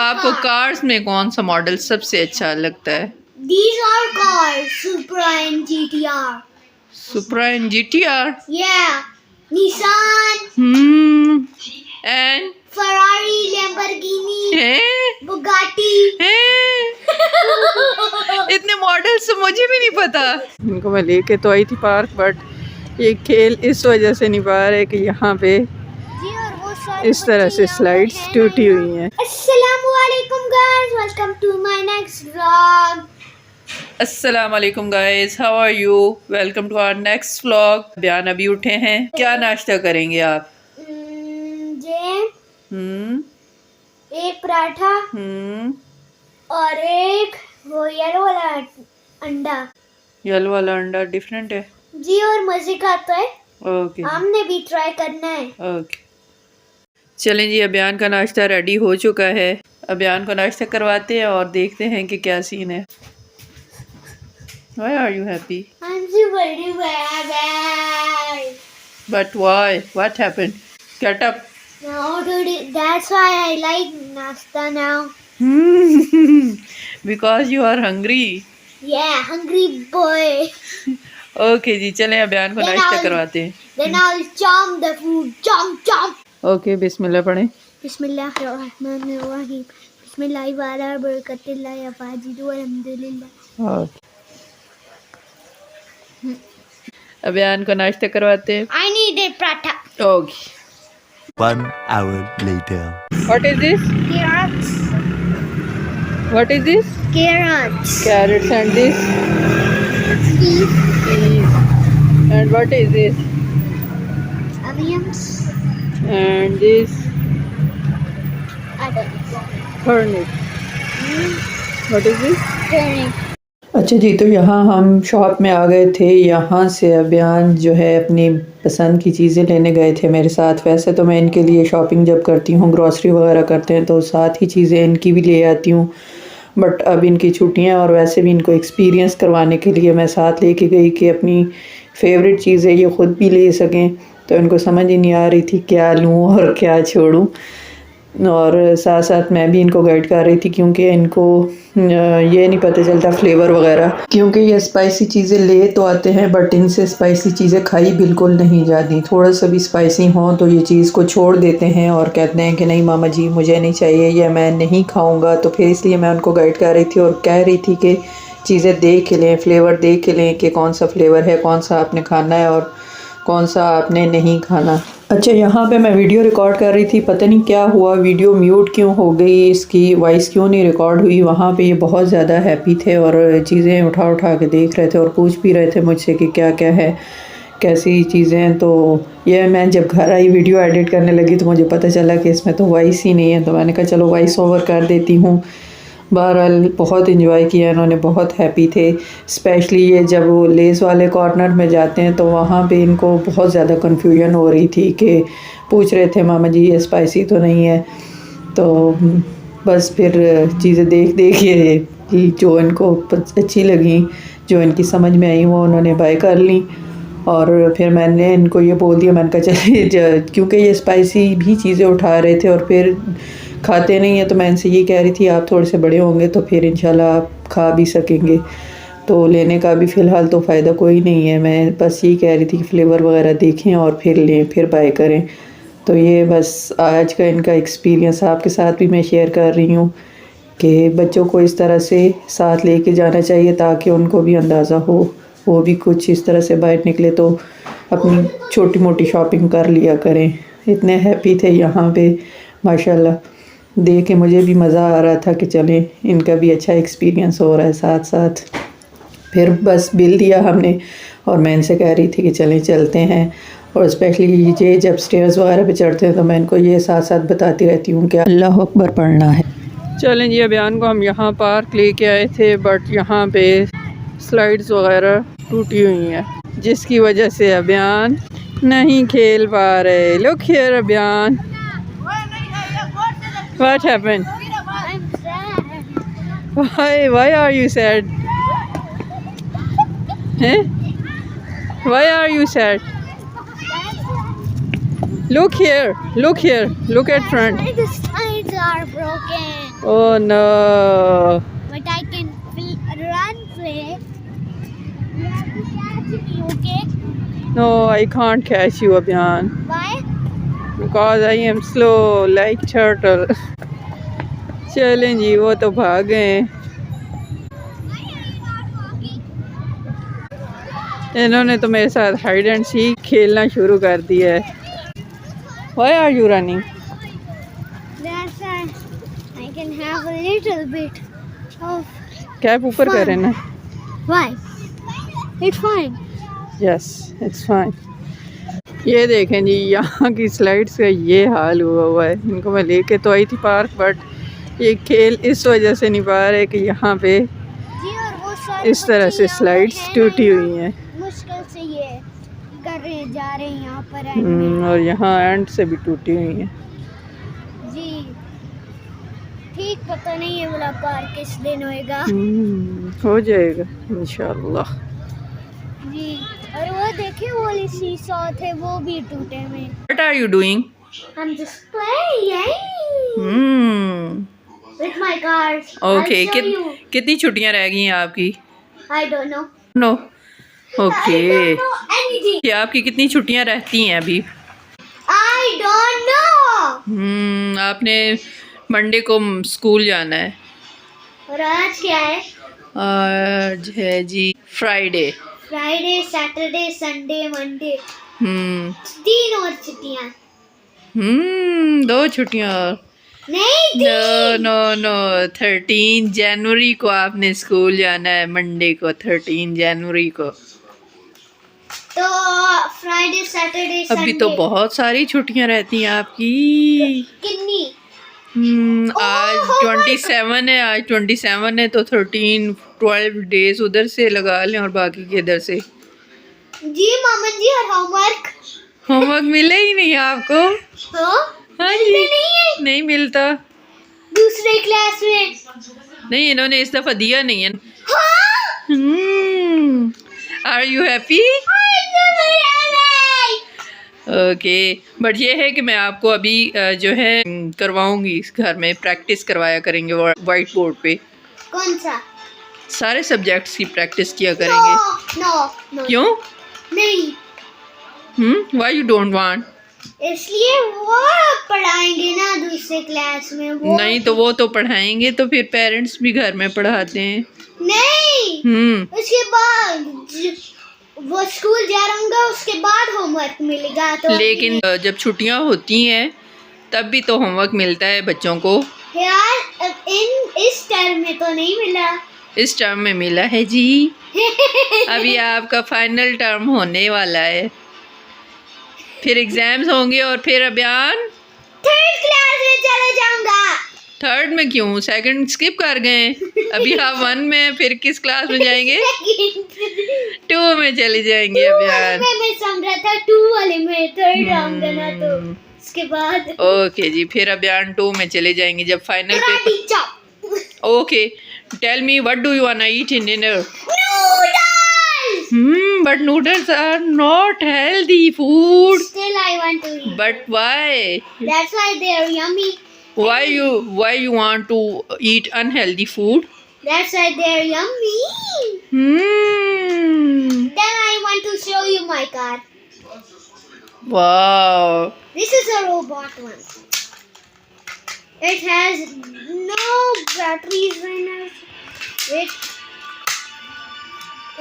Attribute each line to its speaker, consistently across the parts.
Speaker 1: आपको कार्स में कौन सा मॉडल सबसे अच्छा लगता है?
Speaker 2: These are cars, Supra and GTR.
Speaker 1: Supra and GTR.
Speaker 2: Yeah, Nissan,
Speaker 1: And
Speaker 2: Ferrari, Lamborghini, Bugatti.
Speaker 1: इतने मॉडल्स तो मुझे भी नहीं पता। इनको मैं लेके तो आई थी पार्क, बट ये खेल इस वजह से नहीं पा रहे कि यहाँ पे इस तरह से स्लाइड्स टूटी हुई हैं।
Speaker 2: Assalamualaikum guys, welcome to my next vlog.
Speaker 1: अस्सलाम वालेकुम guys, how are you? Welcome to our next vlog. बयान अभी उठे हैं, क्या नाश्ता करेंगे आप?
Speaker 2: एक पराठा और एक वो येलो वाला अंडा।
Speaker 1: येलो वाला अंडा डिफरेंट है
Speaker 2: जी, और मजे का आता है।
Speaker 1: ओके,
Speaker 2: हमने भी ट्राई करना है।
Speaker 1: ओके चलें जी, अभियान का नाश्ता रेडी हो चुका है। अभियान को नाश्ता करवाते हैं और देखते हैं कि क्या सीन है। Why are you happy?
Speaker 2: I'm so very bad.
Speaker 1: But why? What happened? Get up.
Speaker 2: No, today, that's why I like nasta now.
Speaker 1: Because you are hungry.
Speaker 2: Yeah, hungry boy.
Speaker 1: Okay ji, चलें अभियान को नाश्ता करवाते हैं।
Speaker 2: Then I'll chomp the food. Chomp, chomp.
Speaker 1: Okay, बिस्मिल्लाह पढ़ें।
Speaker 2: बिस्मिल्लाहिर्रहमानिर्रहीम। बिस्मिल्लाहि वाला बरकतिल्लाहि अफाजिदु अल्हम्दुलिल्लाह।
Speaker 1: अभियान को नाश्ता करवाते हैं।
Speaker 2: I need a paratha.
Speaker 1: Okay.
Speaker 3: 1 hour later.
Speaker 1: What is this?
Speaker 2: Carrots.
Speaker 1: What is this?
Speaker 2: Carrots.
Speaker 1: Carrots and this?
Speaker 2: Peas.
Speaker 1: Peas. And what is this?
Speaker 2: Onions.
Speaker 1: And this?
Speaker 2: I don't know.
Speaker 1: Turnip. What is this?
Speaker 2: Turnip.
Speaker 1: अच्छा जी, तो यहाँ हम shop में आ गए थे। यहाँ से अभियान जो है अपनी पसंद की चीज़ें लेने गए थे मेरे साथ। वैसे तो मैं इनके लिए शॉपिंग जब करती हूँ, ग्रॉसरी वगैरह करते हैं, तो साथ ही चीज़ें इनकी भी ले आती हूँ। बट अब इनकी छुट्टियाँ और वैसे भी इनको एक्सपीरियंस करवाने के लिए मैं साथ लेके गई कि अपनी फेवरेट चीज़ें ये ख़ुद भी ले सकें। तो इनको समझ ही नहीं आ रही थी क्या लूँ और क्या छोड़ूँ, और साथ साथ मैं भी इनको गाइड कर रही थी क्योंकि इनको ये नहीं पता चलता फ्लेवर वगैरह, क्योंकि ये स्पाइसी चीज़ें ले तो आते हैं बट इनसे स्पाइसी चीज़ें खाई बिल्कुल नहीं जाती। थोड़ा सा भी स्पाइसी हो तो ये चीज़ को छोड़ देते हैं और कहते हैं कि नहीं मामा जी मुझे नहीं चाहिए या मैं नहीं खाऊंगा। तो फिर इसलिए मैं उनको गाइड कर रही थी और कह रही थी कि चीज़ें देख के लें, फ्लेवर देख के लें कि कौन सा फ्लेवर है, कौन सा आपने खाना है और कौन सा आपने नहीं खाना। अच्छा, यहाँ पे मैं वीडियो रिकॉर्ड कर रही थी, पता नहीं क्या हुआ, वीडियो म्यूट क्यों हो गई, इसकी वॉइस क्यों नहीं रिकॉर्ड हुई। वहाँ पे ये बहुत ज़्यादा हैप्पी थे और चीज़ें उठा उठा के देख रहे थे और पूछ भी रहे थे मुझसे कि क्या क्या है, कैसी चीज़ें हैं। तो ये मैं जब घर आई वीडियो एडिट करने लगी तो मुझे पता चला कि इसमें तो वॉइस ही नहीं है, तो मैंने कहा चलो वॉइस ओवर कर देती हूँ। बहरहाल बहुत इन्जॉय किया इन्होंने, बहुत हैप्पी थे। स्पेशली ये जब वो लेस वाले कॉर्नर में जाते हैं तो वहाँ पे इनको बहुत ज़्यादा कन्फ्यूजन हो रही थी कि पूछ रहे थे मामा जी ये स्पाइसी तो नहीं है। तो बस फिर चीज़ें देख देख के जो इनको अच्छी लगी, जो इनकी समझ में आई वो उन्होंने बाय कर ली। और फिर मैंने इनको ये बोल दिया, मैंने कहा चलिए, क्योंकि ये स्पाइसी भी चीज़ें उठा रहे थे और फिर खाते नहीं हैं, तो मैं इनसे ये कह रही थी आप थोड़े से बड़े होंगे तो फिर इंशाल्लाह आप खा भी सकेंगे। तो लेने का भी फ़िलहाल तो फ़ायदा कोई नहीं है, मैं बस ये कह रही थी कि फ्लेवर वगैरह देखें और फिर लें, फिर बाय करें। तो ये बस आज का इनका एक्सपीरियंस आपके साथ भी मैं शेयर कर रही हूँ कि बच्चों को इस तरह से साथ लेके जाना चाहिए ताकि उनको भी अंदाज़ा हो, वो भी कुछ इस तरह से बाहर निकले तो अपनी छोटी मोटी शॉपिंग कर लिया करें। इतने हैप्पी थे यहाँ पे माशाल्लाह, देख के मुझे भी मज़ा आ रहा था कि चलें इनका भी अच्छा एक्सपीरियंस हो रहा है साथ साथ। फिर बस बिल दिया हमने और मैं इनसे कह रही थी कि चलें चलते हैं। और स्पेशली ये जब स्टेयर्स वगैरह पे चढ़ते हैं तो मैं इनको ये साथ साथ बताती रहती हूँ कि अल्लाह अकबर पढ़ना है। चलें जी, अभियान को हम यहाँ पार्क लेके आए थे बट यहाँ पे स्लाइड्स वगैरह टूटी हुई हैं जिसकी वजह से अभियान नहीं खेल पा रहे। लुक हियर अभियान, what happened?
Speaker 2: I'm sad.
Speaker 1: Why are you sad? Huh? Why are you sad? Look here, look here, look at front.
Speaker 2: The sides are broken,
Speaker 1: Oh no.
Speaker 2: but I can run play. You have to catch me, okay?
Speaker 1: No, I can't catch you, Abyan.
Speaker 2: Why?
Speaker 1: Because I am slow like turtle. चलें जी, वो तो भाग गए।
Speaker 2: Why are you not walking?
Speaker 1: इन्होंने तो मेरे साथ hide and seek खेलना शुरू कर दिया है। Why are you running?
Speaker 2: That's why I can have a little bit of.
Speaker 1: Cap ऊपर
Speaker 2: Fun.
Speaker 1: करें ना।
Speaker 2: Why? It's fine.
Speaker 1: Yes, it's fine. ये देखें जी, यहाँ की स्लाइड्स का ये हाल हुआ है। इनको मैं लेके तो आई थी पार्क, बट ये खेल इस वजह से नहीं पा रहे कि यहाँ पे
Speaker 2: जी, और वो सारे
Speaker 1: इस तरह
Speaker 2: बच्चे
Speaker 1: से
Speaker 2: यहाँ पर
Speaker 1: स्लाइड्स
Speaker 2: हैं
Speaker 1: टूटी
Speaker 2: ना,
Speaker 1: हुई हैं।
Speaker 2: मुश्किल से ये कर रहे जा रहे हैं यहाँ पर
Speaker 1: और यहाँ एंड से भी टूटी हुई हैं।
Speaker 2: जी ठीक, पता नहीं है वाला कार किस दिन होएगा।
Speaker 1: हो जाएगा इंशाल्लाह।
Speaker 2: जी, और वो देखिए वो वाली सीसॉ थे, वो भी टूटे हुए।
Speaker 1: What are you doing?
Speaker 2: I'm just playing with my cars.
Speaker 1: Okay,
Speaker 2: I'll show you.
Speaker 1: कितनी छुट्टियां रह गई हैं आपकी?
Speaker 2: I don't know.
Speaker 1: No.
Speaker 2: I
Speaker 1: okay.
Speaker 2: don't know anything.
Speaker 1: कि आपकी कितनी छुट्टियां रहती हैं अभी?
Speaker 2: I don't know.
Speaker 1: आपने मंडे को स्कूल जाना है।
Speaker 2: और आज क्या है?
Speaker 1: आज है ji Friday.
Speaker 2: Friday, Saturday, Sunday, Monday, 3 और छुट्टियाँ।
Speaker 1: 2 छुट्टियां और।
Speaker 2: नहीं,
Speaker 1: नो नो नो, 13 जनवरी को आपने स्कूल जाना है, मंडे को 13 जनवरी को।
Speaker 2: तो फ्राइडे, सैटरडे,
Speaker 1: अभी तो बहुत सारी छुट्टियां रहती हैं आपकी।
Speaker 2: कितनी?
Speaker 1: आज 27 है, आज 27 है तो 12 डेज उधर से लगा लें और बाकी के इधर से।
Speaker 2: जी मामन जी, और
Speaker 1: होमवर्क मिले ही नहीं आपको? हाँ जी, नहीं मिलता।
Speaker 2: दूसरे क्लास में
Speaker 1: नहीं, इन्होंने इस दफा दिया नहीं है।
Speaker 2: हाँ?
Speaker 1: Are you happy? Okay, but ये है कि मैं आपको अभी जो है करवाऊंगी, इस घर में प्रैक्टिस करवाया करेंगे वाइट बोर्ड पे।
Speaker 2: कौन सा?
Speaker 1: सारे सब्जेक्ट्स की प्रैक्टिस किया करेंगे।
Speaker 2: नो
Speaker 1: क्यों?
Speaker 2: नहीं,
Speaker 1: व्हाई यू डोंट वांट?
Speaker 2: इसलिए वो पढ़ाएंगे ना दूसरे क्लास में। वो
Speaker 1: नहीं तो वो तो पढ़ाएंगे, तो फिर पेरेंट्स भी घर में पढ़ाते हैं।
Speaker 2: नहीं, उसके बाद वो स्कूल जा रहूंगा, उसके बाद होमवर्क मिलेगा। तो
Speaker 1: लेकिन जब छुट्टियां होती हैं तब भी तो होमवर्क मिलता है बच्चों को।
Speaker 2: यार इस टर्म में तो नहीं मिला।
Speaker 1: इस टर्म में मिला है जी। अभी आपका फाइनल टर्म होने वाला है, फिर एग्जाम्स होंगे और फिर अभियान
Speaker 2: 3rd क्लास में चले जाऊंगा।
Speaker 1: 3rd में क्यों? 2nd स्किप कर गए। अभी आप 1 में, फिर किस क्लास में जाएंगे? 2 में चले जाएंगे अभियान।
Speaker 2: मैं समझ रहा था 2 वाले में 3rd आऊंगा ना, तो उसके बाद
Speaker 1: ओके जी, फिर अभियान 2 में चले जाएंगे जब final paper. Okay, tell me what do you want to eat in dinner? But noodles are not healthy food.
Speaker 2: Still I want to eat.
Speaker 1: But why?
Speaker 2: That's why they are yummy.
Speaker 1: Why you want to eat unhealthy food?
Speaker 2: That's why they are yummy. Then I want to show you my car.
Speaker 1: Wow.
Speaker 2: This is a robot one. It has no batteries in it.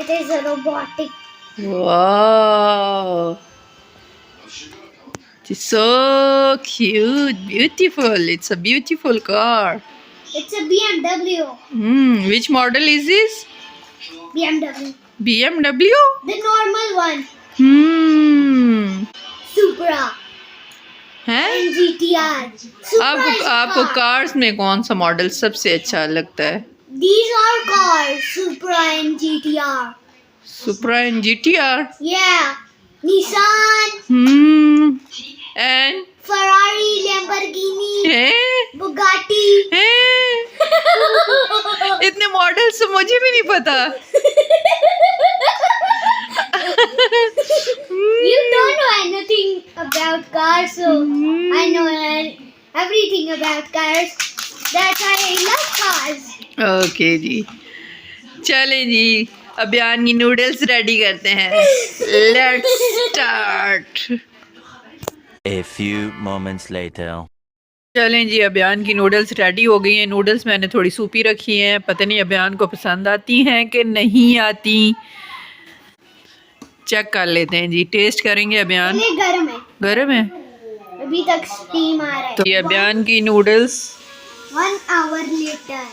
Speaker 2: It is a robotic.
Speaker 1: Wow. It's so cute, beautiful. It's a beautiful car.
Speaker 2: It's a BMW.
Speaker 1: Which model is this?
Speaker 2: BMW.
Speaker 1: BMW?
Speaker 2: The normal one. Supra.
Speaker 1: है?
Speaker 2: And GTR. Supra is
Speaker 1: आपको
Speaker 2: car.
Speaker 1: Cars में कौन सा model सबसे अच्छा लगता है?
Speaker 2: These are cars. Supra and GTR.
Speaker 1: Supra and GTR.
Speaker 2: Yeah. Nissan.
Speaker 1: And
Speaker 2: Ferrari, Lamborghini, Bugatti.
Speaker 1: इतने मॉडल्स तो मुझे भी नहीं पता।
Speaker 2: You don't know anything about cars, so I know everything about cars. That's why I love cars.
Speaker 1: Okay ji, चलें जी, अबियान की noodles ready करते हैं। Let's start.
Speaker 3: A few moments later.
Speaker 1: चलें जी, अबियान की नूडल्स रेडी हो गई हैं। नूडल्स मैंने थोड़ी सूपी रखी हैं, पता नहीं अबियान को पसंद आती हैं कि नहीं आती, चेक कर लेते हैं जी। टेस्ट करेंगे अबियान।
Speaker 2: पहले गर्म है,
Speaker 1: गर्म है
Speaker 2: अभी तक स्टीम आ रहा है।
Speaker 1: तो ये अबियान की नूडल्स।
Speaker 2: 1 hour later.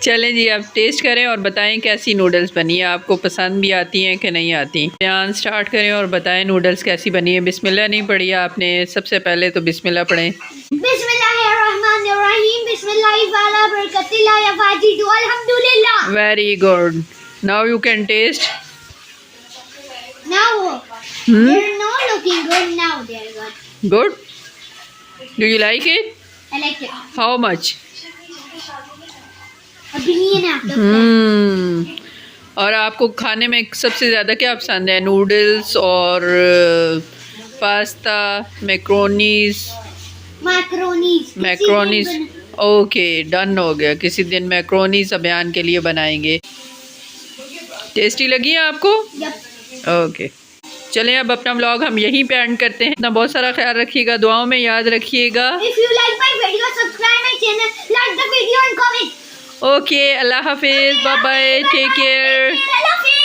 Speaker 1: चलें जी, आप टेस्ट करें और बताएं कैसी नूडल्स बनी है, आपको पसंद भी आती हैं कि नहीं आती। अबियान स्टार्ट करें और बताएं नूडल्स कैसी बनी है। बिस्मिल्लाह नहीं पढ़ी आपने, सबसे पहले तो बिस्मिल्लाह पढ़ें।
Speaker 2: बिस्मिल्लाहिर्रहमानिर्रहीम, बिस्मिल्लाहि वाला बरकतिल्लाह या वाजिदु अल्हम्दुलिल्लाह।
Speaker 1: Very good, now you can taste.
Speaker 2: Now they're not looking good. Now they're good.
Speaker 1: Good, do you like it?
Speaker 2: I like it.
Speaker 1: How much?
Speaker 2: A billion out of 10.
Speaker 1: और आपको खाने में सबसे ज़्यादा क्या पसंद है? नूडल्स और pasta, macaronis?
Speaker 2: Macaronis.
Speaker 1: Macaronis, okay done हो गया। किसी दिन मैक्रोनीज अबियान के लिए बनाएंगे। टेस्टी लगी है आपको?
Speaker 2: Yep.
Speaker 1: ओके, चलें अब अपना व्लॉग हम यहीं पे एंड करते हैं। अपना बहुत सारा ख्याल रखिएगा, दुआओं में याद रखिएगा।
Speaker 2: If you like my video, subscribe my channel, like the video and comment.
Speaker 1: Okay, अल्लाह हाफिज़, bye bye, take care.
Speaker 2: I love you.